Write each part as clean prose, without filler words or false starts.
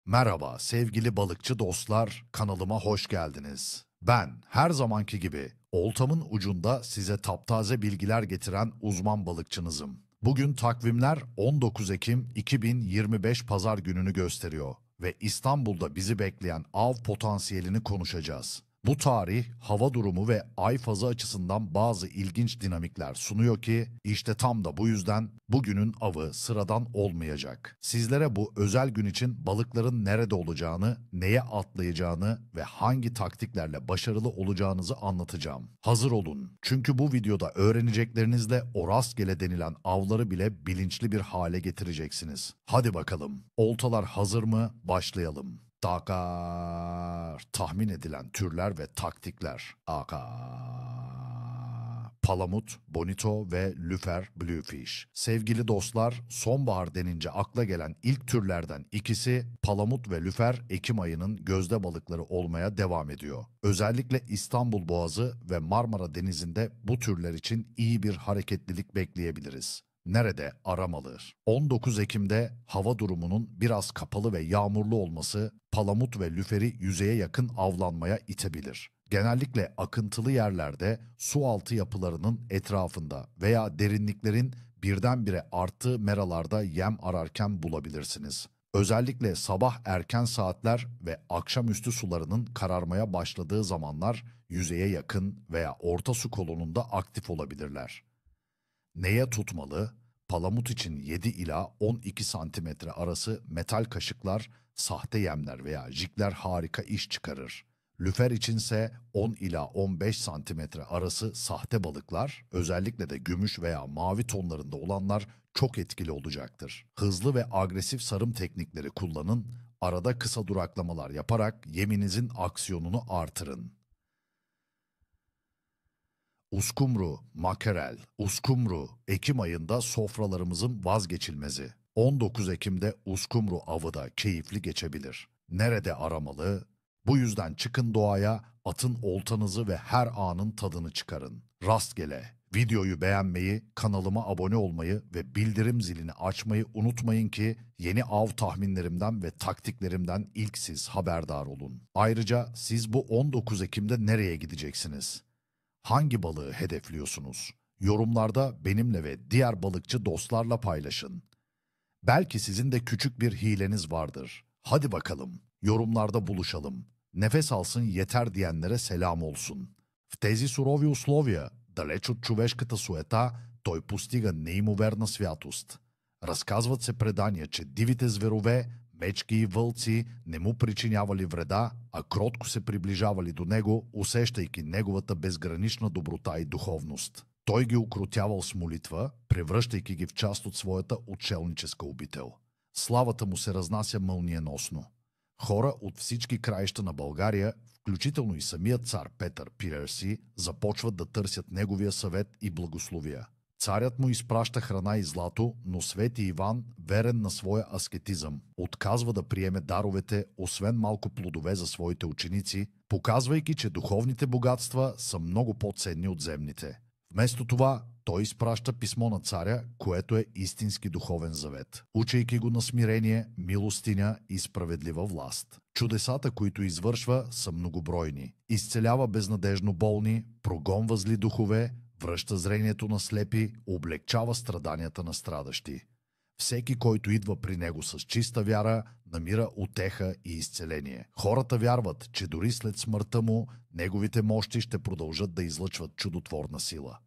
Merhaba sevgili balıkçı dostlar, kanalıma hoş geldiniz. Ben her zamanki gibi oltamın ucunda size taptaze bilgiler getiren uzman balıkçınızım. Bugün takvimler 19 Ekim 2025 Pazar gününü gösteriyor ve İstanbul'da bizi bekleyen av potansiyelini konuşacağız. Bu tarih, hava durumu ve ay fazı açısından bazı ilginç dinamikler sunuyor ki işte tam da bu yüzden bugünün avı sıradan olmayacak. Sizlere bu özel gün için balıkların nerede olacağını, neye atlayacağını ve hangi taktiklerle başarılı olacağınızı anlatacağım. Hazır olun. Çünkü bu videoda öğreneceklerinizle o rastgele denilen avları bile bilinçli bir hale getireceksiniz. Hadi bakalım. Oltalar hazır mı? Başlayalım. Takar. Tahmin edilen türler ve taktikler. Palamut, bonito ve lüfer bluefish. Sevgili dostlar, sonbahar denince akla gelen ilk türlerden ikisi palamut ve lüfer Ekim ayının gözde balıkları olmaya devam ediyor. Özellikle İstanbul Boğazı ve Marmara Denizi'nde bu türler için iyi bir hareketlilik bekleyebiliriz. Nerede aramalıdır? 19 Ekim'de hava durumunun biraz kapalı ve yağmurlu olması palamut ve lüferi yüzeye yakın avlanmaya itebilir. Genellikle akıntılı yerlerde su altı yapılarının etrafında veya derinliklerin birdenbire arttığı meralarda yem ararken bulabilirsiniz. Özellikle sabah erken saatler ve akşamüstü sularının kararmaya başladığı zamanlar yüzeye yakın veya orta su kolonunda aktif olabilirler. Neye tutmalı? Palamut için 7 ila 12 santimetre arası metal kaşıklar, sahte yemler veya jigler harika iş çıkarır. Lüfer içinse 10 ila 15 santimetre arası sahte balıklar, özellikle de gümüş veya mavi tonlarında olanlar çok etkili olacaktır. Hızlı ve agresif sarım teknikleri kullanın, arada kısa duraklamalar yaparak yeminizin aksiyonunu artırın. Uskumru, makerel, uskumru Ekim ayında sofralarımızın vazgeçilmezi. 19 Ekim'de uskumru avı da keyifli geçebilir. Nerede aramalı? Bu yüzden çıkın doğaya, atın oltanızı ve her anın tadını çıkarın. Rastgele. Videoyu beğenmeyi, kanalıma abone olmayı ve bildirim zilini açmayı unutmayın ki yeni av tahminlerimden ve taktiklerimden ilk siz haberdar olun. Ayrıca siz bu 19 Ekim'de nereye gideceksiniz? Hangi balığı hedefliyorsunuz? Yorumlarda benimle ve diğer balıkçı dostlarla paylaşın. Belki sizin de küçük bir hileniz vardır. Hadi bakalım, yorumlarda buluşalım. Nefes alsın yeter diyenlere selam olsun. В тези сурови условия, далеч от човешката суета, той постига неимоверна святост. Разказват се предания, че дивите зверове, мечки и вълци не му причинявали вреда, а кротко се приближавали до него, усещайки неговата безгранична доброта и духовност. Той ги укротявал с молитва, превръщайки ги в част от своята отшелническа обител. Славата му се разнася мълниеносно. Хора от всички краища на България, включително и самият цар Петър Пирерси, започват да търсят неговия съвет и благословия. Царят му изпраща храна и злато, но Свети Иван, верен на своя аскетизъм, отказва да приеме даровете, освен малко плодове за своите ученици, показвайки, че духовните богатства са много по-ценни от земните. Вместо това, той изпраща писмо на царя, което е истински духовен завет, учейки го на смирение, милостиня и справедлива власт. Чудесата, които извършва, са многобройни. Изцелява безнадежно болни, прогонва зли духове, връща зрението на слепи, облегчава страданията на страдащи. Всеки, който идва при него с чиста вяра, намира утеха и изцеление. Хората вярват, че дори след смъртта му, неговите мощи ще продължат да излъчват чудотворна сила.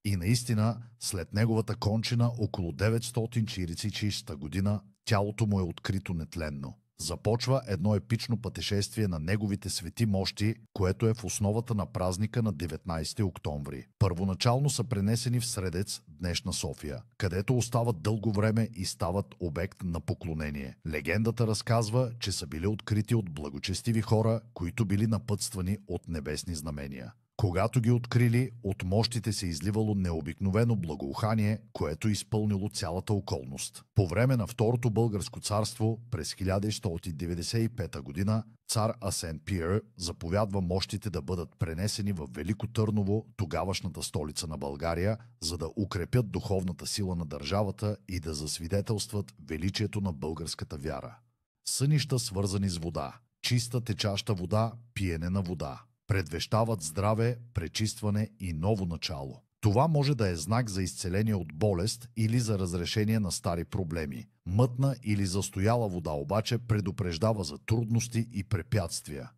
И наистина, след неговата кончина около 946 година, тялото му е открито нетленно. Започва едно епично пътешествие на неговите свети мощи, което е в основата на празника на 19 октомври. Първоначално са пренесени в Средец, днешна София, където остават дълго време и стават обект на поклонение. Легендата разказва, че са били открити от благочестиви хора, които били напътствани от небесни знамения. Когато ги открили, от мощите се изливало необикновено благоухание, което изпълнило цялата околност. По време на Второто българско царство през 1195 година цар Асен Пиер заповядва мощите да бъдат пренесени в Велико Търново, тогавашната столица на България, за да укрепят духовната сила на държавата и да засвидетелстват величието на българската вяра. Сънища, свързани с вода. Чиста течаща вода, пиене на вода. Предвещават здраве, пречистване и ново начало. Това може да е знак за изцеление от болест или за разрешение на стари проблеми. Мътна или застояла вода обаче предупреждава за трудности и препятствия.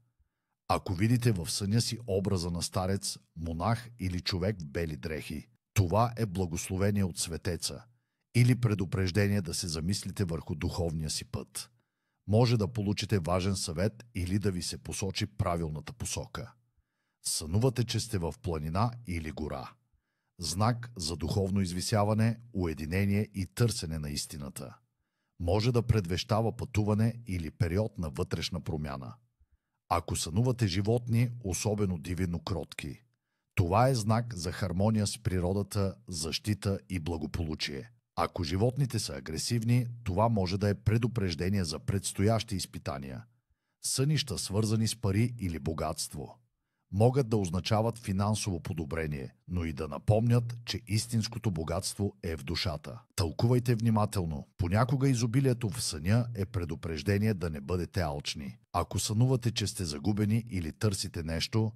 Ако видите в съня си образа на старец, монах или човек в бели дрехи, това е благословение от светеца или предупреждение да се замислите върху духовния си път. Може да получите важен съвет или да ви се посочи правилната посока. Сънувате, че сте в планина или гора. Знак за духовно извисяване, уединение и търсене на истината. Може да предвещава пътуване или период на вътрешна промяна. Ако сънувате животни, особено дивино кротки, това е знак за хармония с природата, защита и благополучие. Ако животните са агресивни, това може да е предупреждение за предстоящи изпитания. Сънища, свързани с пари или богатство, могат да означават финансово подобрение, но и да напомнят, че истинското богатство е в душата. Тълкувайте внимателно. Понякога изобилието в съня е предупреждение да не бъдете алчни. Ако сънувате, че сте загубени или търсите нещо,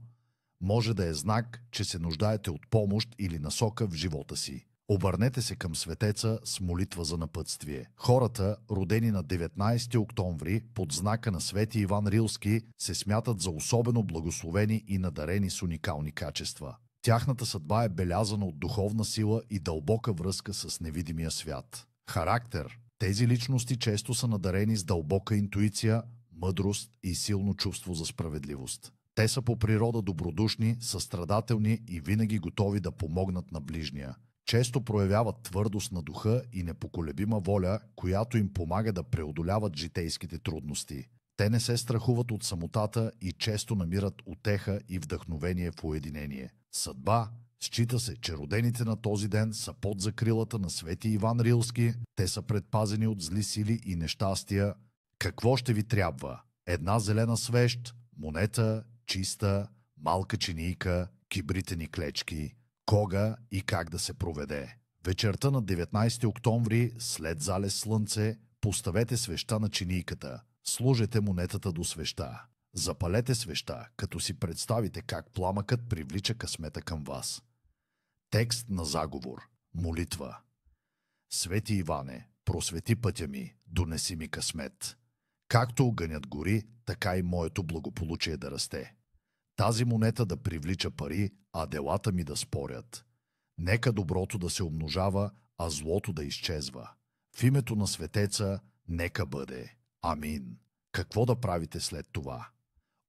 може да е знак, че се нуждаете от помощ или насока в живота си. Обърнете се към светеца с молитва за напътствие. Хората, родени на 19 октомври под знака на Свети Иван Рилски, се смятат за особено благословени и надарени с уникални качества. Тяхната съдба е белязана от духовна сила и дълбока връзка с невидимия свят. Характер. Тези личности често са надарени с дълбока интуиция, мъдрост и силно чувство за справедливост. Те са по природа добродушни, състрадателни и винаги готови да помогнат на ближния. Често проявяват твърдост на духа и непоколебима воля, която им помага да преодоляват житейските трудности. Те не се страхуват от самотата и често намират утеха и вдъхновение в уединение. Съдба. Счита се, че родените на този ден са под закрилата на Свети Иван Рилски, те са предпазени от зли сили и нещастия. Какво ще ви трябва? Една зелена свещ, монета, чиста, малка чинийка, кибритени клечки, кога и как да се проведе. Вечерта на 19 октомври, след залез слънце, поставете свеща на чинийката, сложете монетата до свеща. Запалете свеща, като си представите как пламъкът привлича късмета към вас. Текст на заговор. Молитва. Свети Иване, просвети пътя ми, донеси ми късмет. Както огънят гори, така и моето благополучие да расте. Тази монета да привлича пари, а делата ми да спорят. Нека доброто да се умножава, а злото да изчезва. В името на светеца нека бъде. Амин. Какво да правите след това?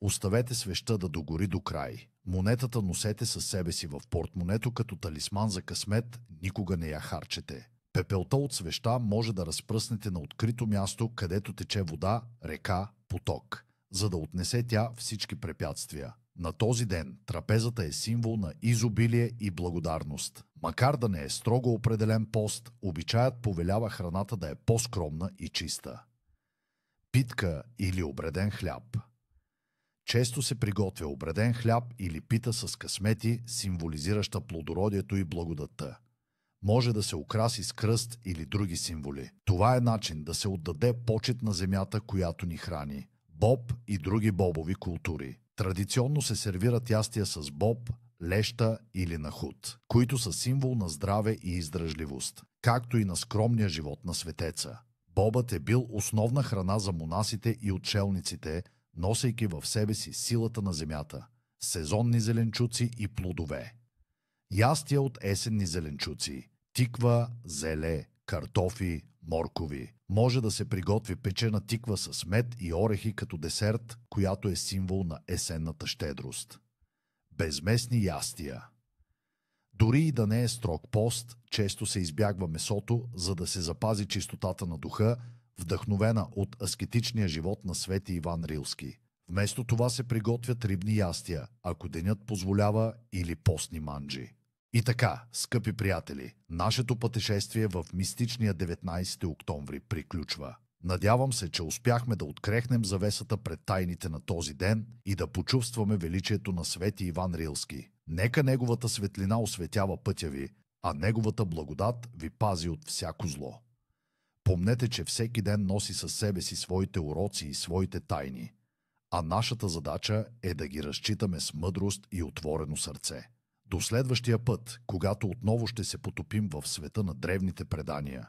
Оставете свеща да догори до край. Монетата носете със себе си в портмонето като талисман за късмет, никога не я харчете. Пепелта от свеща може да разпръснете на открито място, където тече вода, река, поток, за да отнесе тя всички препятствия. На този ден трапезата е символ на изобилие и благодарност. Макар да не е строго определен пост, обичаят повелява храната да е по-скромна и чиста. Питка или обреден хляб. Често се приготвя обреден хляб или пита с късмети, символизираща плодородието и благодатта. Може да се украси с кръст или други символи. Това е начин да се отдаде почит на земята, която ни храни. Боб и други бобови култури. Традиционно се сервират ястия с боб, леща или нахут, които са символ на здраве и издръжливост, както и на скромния живот на светеца. Бобът е бил основна храна за монасите и отшелниците, носейки в себе си силата на земята, сезонни зеленчуци и плодове. Ястия от есенни зеленчуци, тиква, зеле, картофи, моркови. Може да се приготви печена тиква с мед и орехи като десерт, която е символ на есенната щедрост. Безместни ястия. Дори и да не е строг пост, често се избягва месото, за да се запази чистотата на духа, вдъхновена от аскетичния живот на Свети Иван Рилски. Вместо това се приготвят рибни ястия, ако денят позволява, или постни манджи. И така, скъпи приятели, нашето пътешествие в мистичния 19 октомври приключва. Надявам се, че успяхме да открехнем завесата пред тайните на този ден и да почувстваме величието на Свети Иван Рилски. Нека неговата светлина осветява пътя ви, а неговата благодат ви пази от всяко зло. Помнете, че всеки ден носи със себе си своите уроци и своите тайни, а нашата задача е да ги разчитаме с мъдрост и отворено сърце. До следващия път, когато отново ще се потопим в света на древните предания.